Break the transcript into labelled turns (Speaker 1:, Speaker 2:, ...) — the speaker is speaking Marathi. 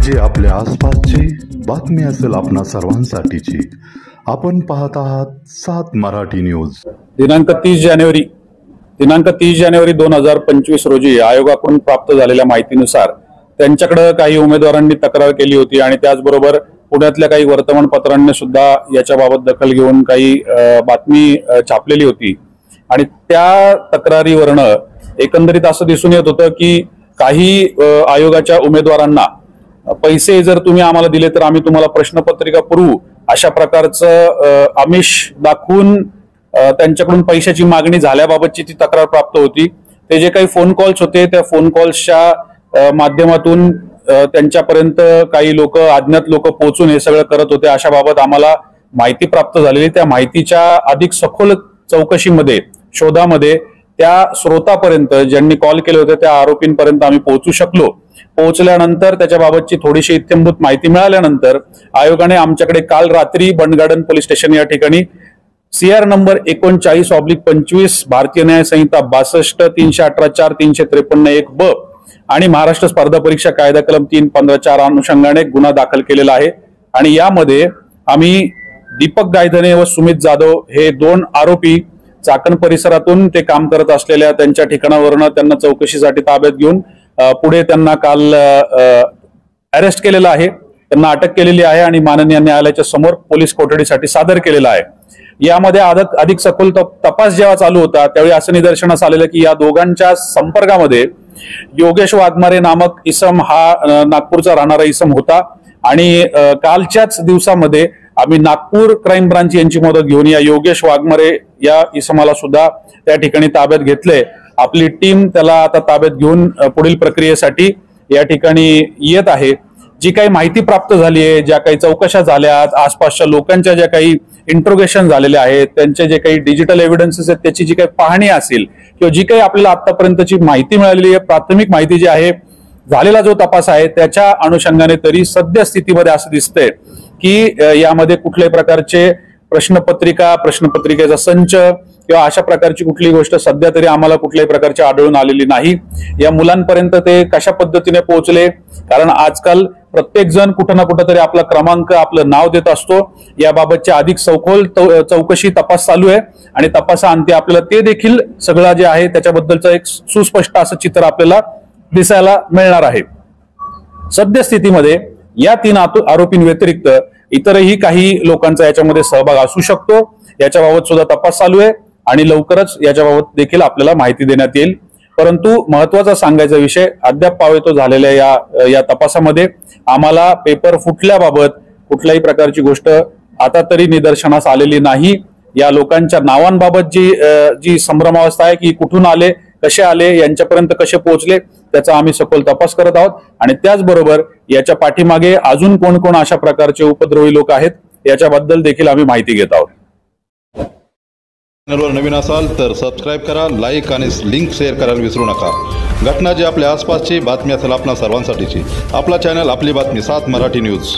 Speaker 1: जी आपल्या आसपासची बातमी असेल आपणा सर्वांसाठीची। आपण पाहत आहात 7 मराठी न्यूज।
Speaker 2: दिनांक 30 जानेवारी 2025 रोजी आयोगाकडून प्राप्त झालेल्या माहितीनुसार त्यांच्याकडे काही उमेदवारांनी तक्रार केली होती आणि त्याचबरोबर पुण्यातल्या काही वर्तमानपत्रांनी सुद्धा याच्याबाबत दखल घेऊन काही बातमी छापलेली होती आणि त्या तक्रारीवरनं एकंदरीत असं दिसून येत होतं की काही आयोगाच्या उमेदवारांना पैसे जर तुम्ही आम्हाला दिले तर आम्ही तुम्हाला प्रश्नपत्रिका पुरवू अशा प्रकारचं आमिष दाखवून त्यांच्याकडून पैशाची मागणी झाल्याबाबतची ती तक्रार प्राप्त होती। ते जे काही फोन कॉल्स होते त्या फोन कॉल्सच्या माध्यमातून त्यांच्यापर्यंत काही लोक अज्ञात लोक पोहोचून हे सगळं करत होते अशा बाबत आम्हाला माहिती प्राप्त झालेली। त्या माहितीच्या अधिक सखोल चौकशीमध्ये शोधामध्ये त्या स्रोतापर्यंत ज्यांनी कॉल केले होते त्या आरोपींपर्यंत आम्ही पोहोचू शकलो। पोहोचल्यानंतर त्याच्याबाबतची थोडीशी इत्थंभूत माहिती मिळाल्यानंतर आयोगाने आमच्याकडे काल रात्री बंडगार्डन पोलीस स्टेशन या ठिकाणी CR नंबर 39/25 भारतीय न्याय संहिता 62 318 4 353 1 ब आणि महाराष्ट्र स्पर्धा परीक्षा कायदा कलम 315/4 अनुषंगाने गुन्हा दाखल केलेला आहे आणि यामध्ये आम्ही दीपक गायधने व सुमित जाधव हे 2 आरोपी चाकण परिसरातून ते काम करत असलेल्या त्यांच्या ठिकाणावरून त्यांना चौकशीसाठी ताब्यात घेऊन पुढे त्यांना काल अरेस्ट केलेला आहे, त्यांना अटक केलेली आहे आणि माननीय न्यायालयाच्या समोर पोलीस कोठडीसाठी सादर केलेला आहे। यामध्ये अधिक सखोल तपास जेव्हा चालू होता त्यावेळी असं निदर्शनास आलेलं की या दोघांच्या संपर्कामध्ये योगेश वाघमारे नामक इसम हा नागपूरचा राहणारा इसम होता आणि कालच्याच दिवसामध्ये आम्ही नागपूर क्राईम ब्रांच यांची मदत घेऊन या योगेश वाघमारे या इसमाला सुद्धा त्या ठिकाणी ताब्यात घेतले। आपली टीम त्याला आता ताब्यात घेऊन पुढील प्रक्रियेसाठी या ठिकाणी येत आहे। जी काही माहिती प्राप्त झाली आहे, ज्या काही चौकशा झाल्यात, आसपासच्या लोकांच्या ज्या काही इंट्रोगेशन झालेले आहेत, त्यांचे जे काही डिजिटल एव्हिडन्सेस आहेत त्याची जी काही पाहणी असेल किंवा जी काही आपल्याला आतापर्यंतची माहिती मिळालेली आहे, प्राथमिक माहिती जी आहे, झालेला जो तपास आहे त्याच्या अनुषंगाने तरी सद्यस्थितीमध्ये असं दिसतंय की यामध्ये कुठल्याही प्रकारचे प्रश्नपत्रिकेचा संच किंवा अशा प्रकारची कुठली गोष्ट सध्या तरी आम्हाला कुठल्याही प्रकारची आढळून आलेली नाही। या मुलांपर्यंत ते कशा पद्धतीने पोहोचले, कारण आजकाल प्रत्येक जण कुठं ना कुठं तरी आपला क्रमांक आपलं नाव देत असतो। याबाबतची अधिक सखोल चौकशी तपास चालू आहे आणि तपासाअंती आपल्याला ते देखील सगळं जे आहे त्याच्याबद्दलचं एक सुस्पष्ट असं चित्र आपल्याला दिसायला मिळणार आहे। सद्यस्थितीमध्ये या 3 आरोपींव्यतिरिक्त इतरही काही लोकांचा याच्यामध्ये सहभाग असू शकतो। याच्याबाबत सुद्धा तपास चालू आहे आणि लवकरच याच्याबाबत देखील आपल्याला माहिती देण्यात येईल। परंतु महत्त्वाचा सांगायचा विषय अद्याप पावेतो झालेल्या या तपासामध्ये आम्हाला पेपर फुटल्याबाबत कुठल्याही प्रकारची गोष्ट आता तरी निदर्शनास आलेली नाही। या लोकांच्या नावांबाबत जी संभ्रमावस्था आहे की कुठून आले, कसे आले, यांच्यापर्यंत कसे पोहोचले त्याचा आम्ही सखोल तपास करत आहोत आणि त्याचबरोबर याच्या पाठीमागे अजून कोण कोण अशा प्रकारचे उपद्रवी लोक आहेत याच्याबद्दल देखील आम्ही माहिती घेत आहोत।
Speaker 3: चॅनलवर नवीन असाल तर सबस्क्राईब करा, लाईक आणि लिंक शेअर करायला विसरू नका। घटना जी आपल्या आसपासची बातमी असेल आपणा सर्वांसाठीची, आपला चॅनल आपली बातमी 7 मराठी न्यूज।